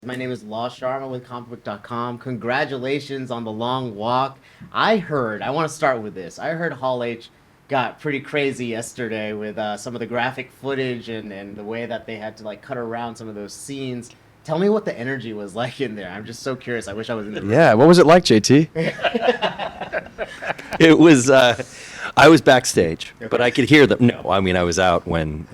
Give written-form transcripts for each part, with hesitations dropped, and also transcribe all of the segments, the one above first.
My name is Law Sharma with Comicbook.com. Congratulations on the long walk. I want to start with this. I heard Hall H got pretty crazy yesterday with some of the graphic footage and the way that they had to like cut around some of those scenes. Tell me what the energy was like in there. I'm just so curious. I wish I was in the room. Yeah, what was it like, JT? It was. I was backstage, okay. But I could hear them. No, I mean I was out when.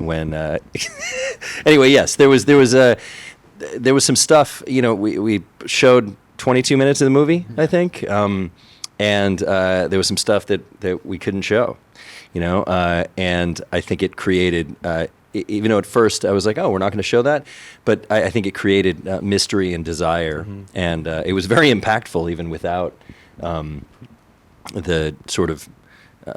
Anyway, yes, there was some stuff. You know, we showed 22 minutes of the movie, I think, and there was some stuff that we couldn't show. You know, and I think it created. Even though at first I was like, oh, we're not going to show that, but I think it created mystery and desire, and it was very impactful even without the sort of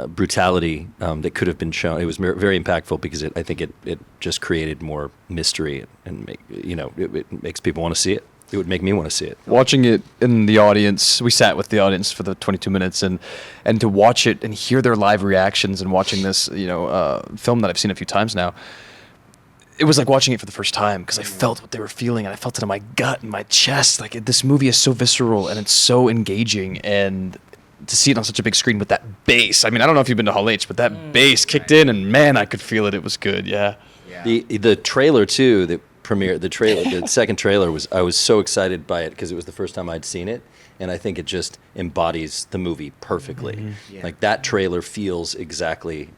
brutality that could have been shown. It was very impactful because I think it just created more mystery and it makes people want to see it. It would make me want to see it. Watching it in the audience, we sat with the audience for the 22 minutes, and to watch it and hear their live reactions and watching this, film that I've seen a few times now, it was like watching it for the first time because I felt what they were feeling and I felt it in my gut and my chest. Like this movie is so visceral and it's so engaging, and to see it on such a big screen with that bass. I mean, I don't know if you've been to Hall H, but that bass kicked in, and man, I could feel it. It was good. Yeah. The trailer too, the second trailer I was so excited by it because it was the first time I'd seen it, and I think it just embodies the movie perfectly. Mm-hmm. Yeah. Like that trailer feels exactly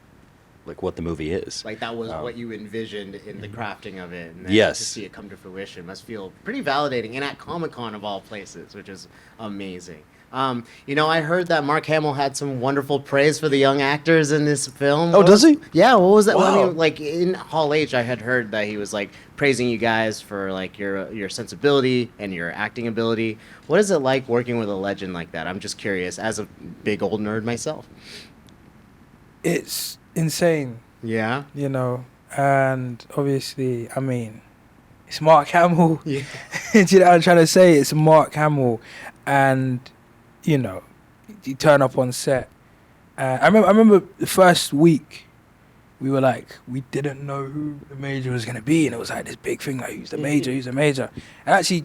like what the movie is. Like that was what you envisioned in the crafting of it, and then yes. To see it come to fruition must feel pretty validating, and at Comic-Con of all places, which is amazing. I heard that Mark Hamill had some wonderful praise for the young actors in this film. Oh, does he? Yeah, what was that? Wow. Well, I mean, like in Hall H, I had heard that he was like praising you guys for like your sensibility and your acting ability. What is it like working with a legend like that? I'm just curious, as a big old nerd myself. It's insane. Yeah. And obviously, I mean, it's Mark Hamill. Yeah. Do you know what I'm trying to say? It's Mark Hamill, and you turn up on set. I remember the first week, we were like, we didn't know who the major was gonna be, and it was like this big thing, like who's the major? And actually,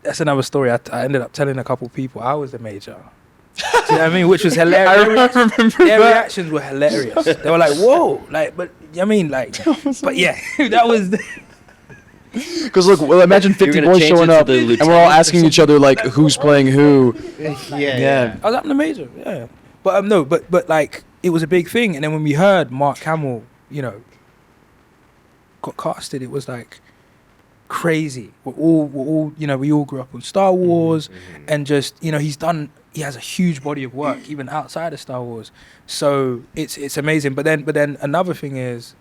that's another story. I ended up telling a couple people I was the major. Do you know what I mean? Which was hilarious. I remember their reactions were hilarious. They were like, "Whoa!" Like, but I mean, like, but yeah, that was. Because look, well, imagine 50 boys showing up, and we're all asking each other like, "Who's playing who?" Yeah. I was like, I'm the major. Yeah, but no, but like, it was a big thing. And then when we heard Mark Hamill, got casted, it was like crazy. We're all, we all grew up on Star Wars, and just, he has a huge body of work even outside of Star Wars. So it's amazing. But then another thing is,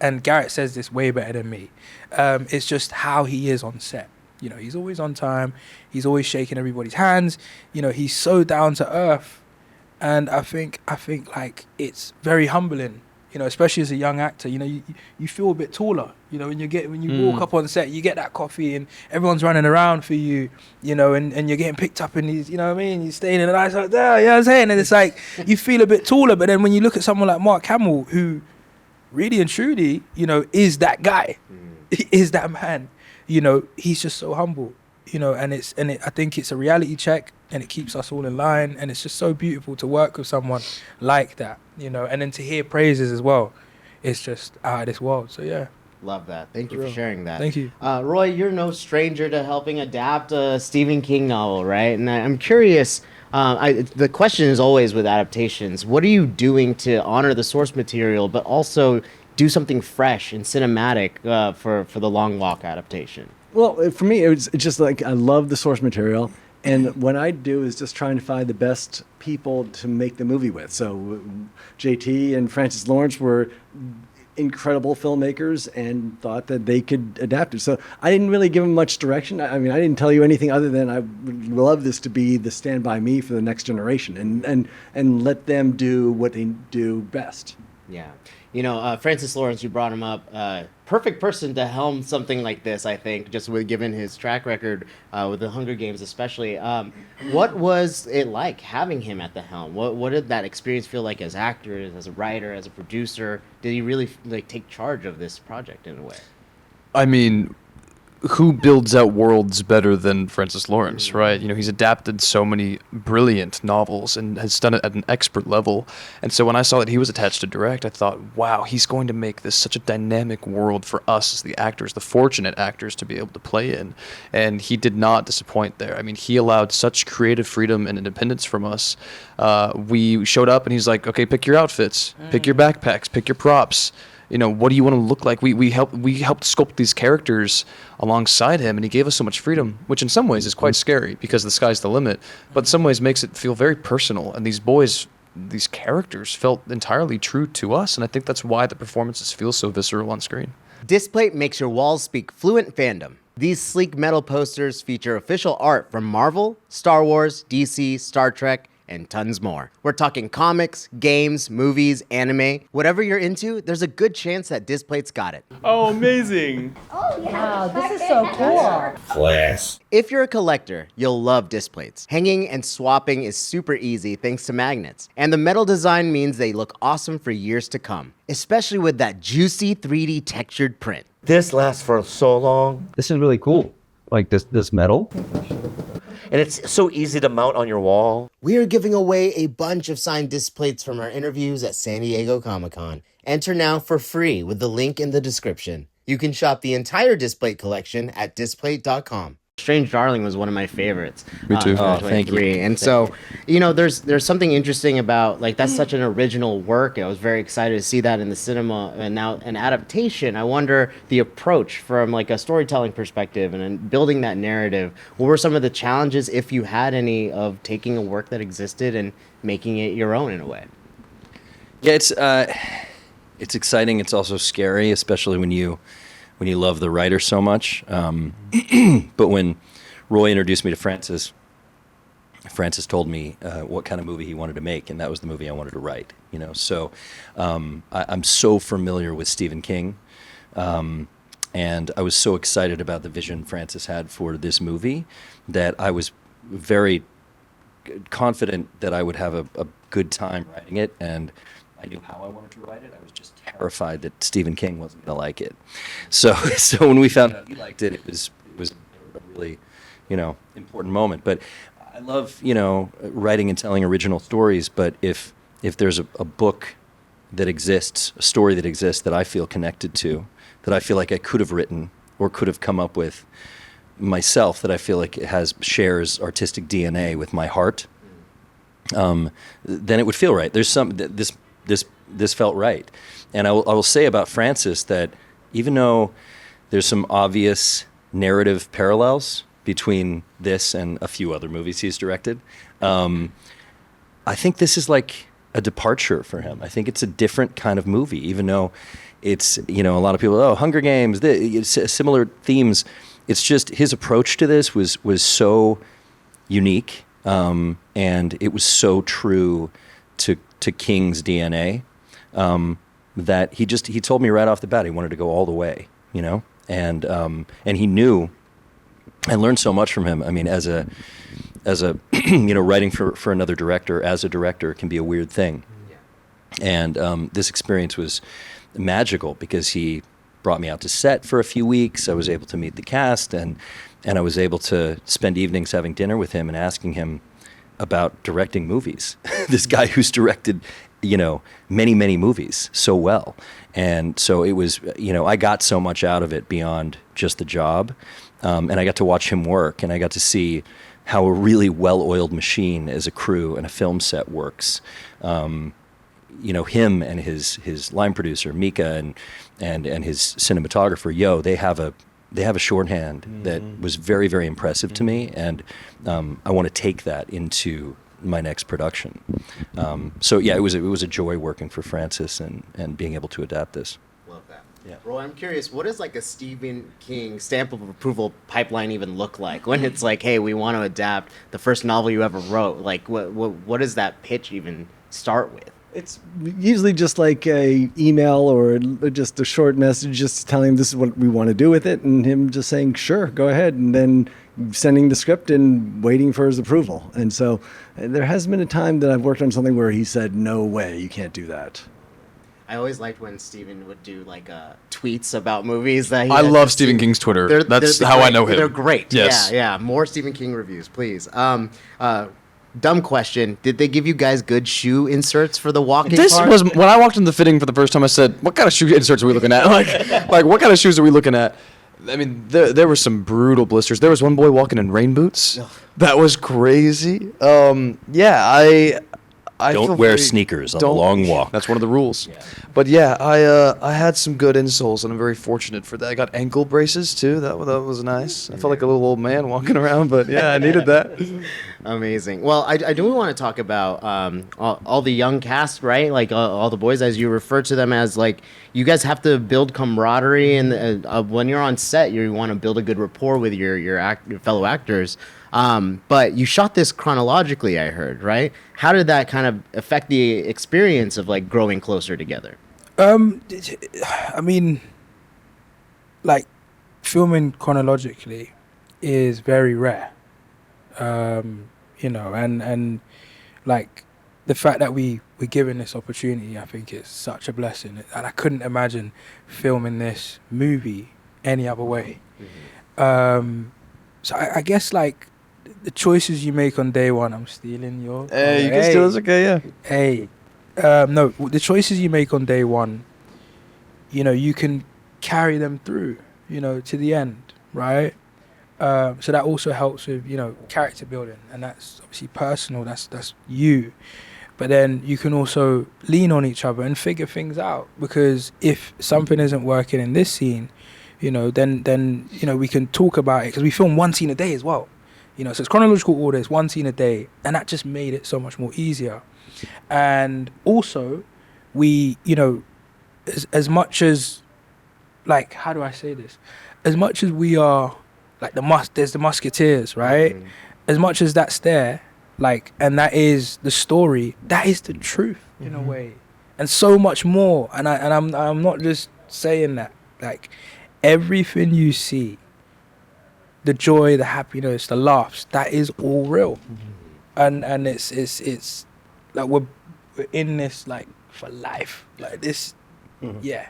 and Garrett says this way better than me, it's just how he is on set. He's always on time. He's always shaking everybody's hands. He's so down to earth, and I think like it's very humbling. Especially as a young actor, you feel a bit taller. When you walk up on set, you get that coffee and everyone's running around for you. And you're getting picked up in these. You're staying in a nice hotel. You know what I'm saying? And it's like you feel a bit taller. But then when you look at someone like Mark Hamill, who really and truly, is that guy, is that man. He's just so humble. I think it's a reality check, and it keeps us all in line, and it's just so beautiful to work with someone like that. And then to hear praises as well, it's just out of this world. So yeah. Love that. Thank you for sharing that. Thank you. Roy, you're no stranger to helping adapt a Stephen King novel, right? And I'm curious, the question is always with adaptations, what are you doing to honor the source material, but also do something fresh and cinematic for the Long Walk adaptation? Well, for me, it's just like I love the source material. And what I do is just trying to find the best people to make the movie with. So JT and Francis Lawrence were incredible filmmakers and thought that they could adapt it. So I didn't really give them much direction. I mean, I didn't tell you anything other than I would love this to be the Stand By Me for the next generation, and let them do what they do best. Yeah. Francis Lawrence, you brought him up. Perfect person to helm something like this, I think, just given his track record with the Hunger Games especially. What was it like having him at the helm? What did that experience feel like as actors, as a writer, as a producer? Did he really take charge of this project in a way? I mean, who builds out worlds better than Francis Lawrence, right? You know, he's adapted so many brilliant novels and has done it at an expert level. And so when I saw that he was attached to direct, I thought, wow, he's going to make this such a dynamic world for us as the actors, the fortunate actors, to be able to play in. And he did not disappoint there. I mean, he allowed such creative freedom and independence from us. We showed up and he's like, okay, pick your outfits, pick your backpacks, pick your props. You know, what do you want to look like? We helped sculpt these characters alongside him, and he gave us so much freedom, which in some ways is quite scary because the sky's the limit, but in some ways makes it feel very personal. And these boys, these characters felt entirely true to us, and I think that's why the performances feel so visceral on screen. Displate makes your walls speak fluent fandom. These sleek metal posters feature official art from Marvel, Star Wars, DC, Star Trek, and tons more. We're talking comics, games, movies, anime. Whatever you're into, there's a good chance that Displate's got it. Oh, amazing. Oh, yeah. Wow, this is so cool. Class. If you're a collector, you'll love Displates. Hanging and swapping is super easy thanks to magnets. And the metal design means they look awesome for years to come, especially with that juicy 3D textured print. This lasts for so long. This is really cool. Like this metal. And it's so easy to mount on your wall. We are giving away a bunch of signed Displates from our interviews at San Diego Comic-Con. Enter now for free with the link in the description. You can shop the entire Displate collection at Displate.com. Strange Darling was one of my favorites. Me too. Oh, thank you. And so, you know, there's something interesting about, like, that's such an original work. I was very excited to see that in the cinema, and now an adaptation. I wonder the approach from, like, a storytelling perspective and building that narrative. What were some of the challenges, if you had any, of taking a work that existed and making it your own in a way? Yeah, it's exciting. It's also scary, especially when you love the writer so much. But when Roy introduced me to Francis told me what kind of movie he wanted to make, and that was the movie I wanted to write. You know, so I'm so familiar with Stephen King, and I was so excited about the vision Francis had for this movie that I was very confident that I would have a good time writing it, and I knew how I wanted to write it. I was just terrified that Stephen King wasn't going to like it. So when we found out he liked it, it was a really, you know, important moment. But I love, you know, writing and telling original stories. But if there's a book that exists, a story that exists that I feel connected to, that I feel like I could have written or could have come up with myself, that I feel like it shares artistic DNA with my heart, then it would feel right. There's this felt right. And I will say about Francis that even though there's some obvious narrative parallels between this and a few other movies he's directed, I think this is like a departure for him. I think it's a different kind of movie, even though it's, you know, a lot of people, oh, Hunger Games, similar themes. It's just his approach to this was so unique, and it was so true to King's DNA, that he told me right off the bat he wanted to go all the way, you know, and he knew. I learned so much from him. I mean, as a you know, writing for another director as a director can be a weird thing, and this experience was magical because he brought me out to set for a few weeks. I was able to meet the cast, and I was able to spend evenings having dinner with him and asking him about directing movies. This guy who's directed, you know, many, many movies so well. And so it was, you know, I got so much out of it beyond just the job. And I got to watch him work, and I got to see how a really well-oiled machine as a crew and a film set works. You know, him and his line producer, Mika, and his cinematographer, Yo, they have a shorthand that was very, very impressive to me, and I want to take that into my next production. So yeah, it was a joy working for Francis and being able to adapt this. Love that. Yeah. Roy, I'm curious, what does like a Stephen King stamp of approval pipeline even look like? When it's like, hey, we want to adapt the first novel you ever wrote, like what does that pitch even start with? It's usually just like a email or just a short message, just telling him this is what we want to do with it, and him just saying, sure, go ahead, and then sending the script and waiting for his approval. And so there hasn't been a time that I've worked on something where he said, no way, you can't do that. I always liked when Stephen would do like tweets about movies that he I had love just Stephen seen. King's Twitter. They're That's how I know him. They're great. Yes. Yeah. More Stephen King reviews, please. Dumb question: did they give you guys good shoe inserts for the walking? This part? was when I walked in the fitting for the first time. I said, "What kind of shoe inserts are we looking at? Like what kind of shoes are we looking at?" I mean, there were some brutal blisters. There was one boy walking in rain boots. That was crazy. Yeah, I Don't feel wear very- sneakers on don't- the long walk. That's one of the rules. But yeah, I had some good insoles, and I'm very fortunate for that. I got ankle braces too. That was nice. I felt like a little old man walking around, but yeah, I needed that. Amazing. Well, I do want to talk about all the young cast, right? Like all the boys, as you refer to them as, like, you guys have to build camaraderie, and when you're on set, you want to build a good rapport with your fellow actors. But you shot this chronologically, I heard, right? How did that kind of affect the experience of like growing closer together? I mean, like, filming chronologically is very rare. You know, and like the fact that we're given this opportunity, I think it's such a blessing, and I couldn't imagine filming this movie any other way. So I guess, like, the choices you make on day one. I'm stealing your. Hey, you can steal this, okay? Yeah. Hey, no, the choices you make on day one, you know, you can carry them through, you know, to the end, right? So that also helps with, you know, character building, and that's obviously personal. That's you, but then you can also lean on each other and figure things out, because if something isn't working in this scene, you know, then you know, we can talk about it, because we film one scene a day as well. You know, so it's chronological order, it's one scene a day, and that just made it so much more easier. And also, we, you know, as much as, like, how do I say this? As much as we are, like, there's the Musketeers, right? Mm-hmm. As much as that's there, like, and that is the story, that is the truth in a way, and so much more. And I'm not just saying that. Like, everything you see, the joy, the happiness, the laughs, that is all real. And it's like we're in this, like, for life, like this. Yeah.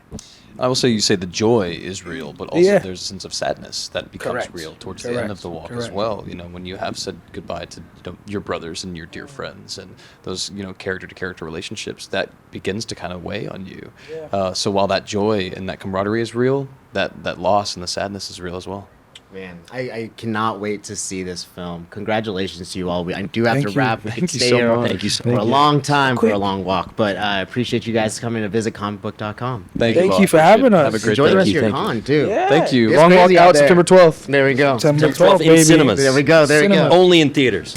I will say, you say the joy is real, but also Yeah. there's a sense of sadness that becomes Correct. real towards the end Correct. of the walk as Correct. well. You know, when you have said goodbye to, you know, your brothers and your dear friends, and those, you know, character to character relationships, that begins to kind of weigh on you. Yeah. So while that joy and that camaraderie is real, that loss and the sadness is real as well. Man, I cannot wait to see this film. Congratulations to you all. I do have Thank to you. wrap. We Thank could you stay so here much. Thank you so for a much. long time, for Quick. a long walk. But I appreciate you guys coming to visit Comicbook.com. Thank you for having us. Have a great Enjoy day. the rest of you, your thank you. con, too. Yeah. Thank you. It's Long walk crazy out out there. September 12th. There we go. September September 12th 12th, in baby. cinemas. There we go. There we Cinema. go. Only in theaters.